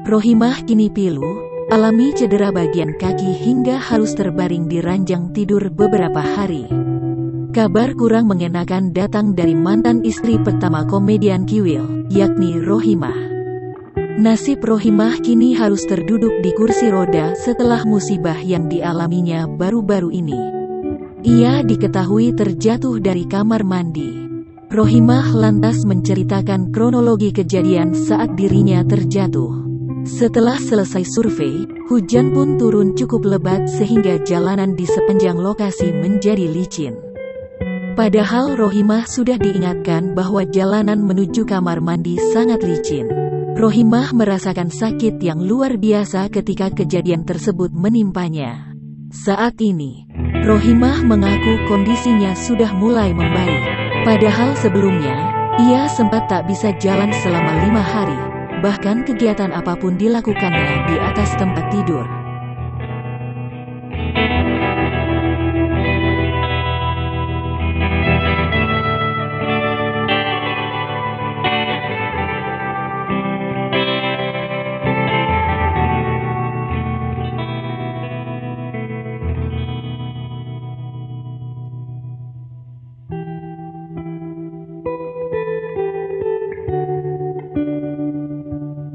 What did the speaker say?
Rohimah kini pilu, alami cedera bagian kaki hingga harus terbaring di ranjang tidur beberapa hari. Kabar kurang mengenakan datang dari mantan istri pertama komedian Kiwil, yakni Rohimah. Nasib Rohimah kini harus terduduk di kursi roda setelah musibah yang dialaminya baru-baru ini. Ia diketahui terjatuh dari kamar mandi. Rohimah lantas menceritakan kronologi kejadian saat dirinya terjatuh. Setelah selesai survei, hujan pun turun cukup lebat sehingga jalanan di sepanjang lokasi menjadi licin. Padahal Rohimah sudah diingatkan bahwa jalanan menuju kamar mandi sangat licin. Rohimah merasakan sakit yang luar biasa ketika kejadian tersebut menimpanya. Saat ini, Rohimah mengaku kondisinya sudah mulai membaik. Padahal sebelumnya, ia sempat tak bisa jalan selama 5 hari. Bahkan kegiatan apapun dilakukannya di atas tempat tidur.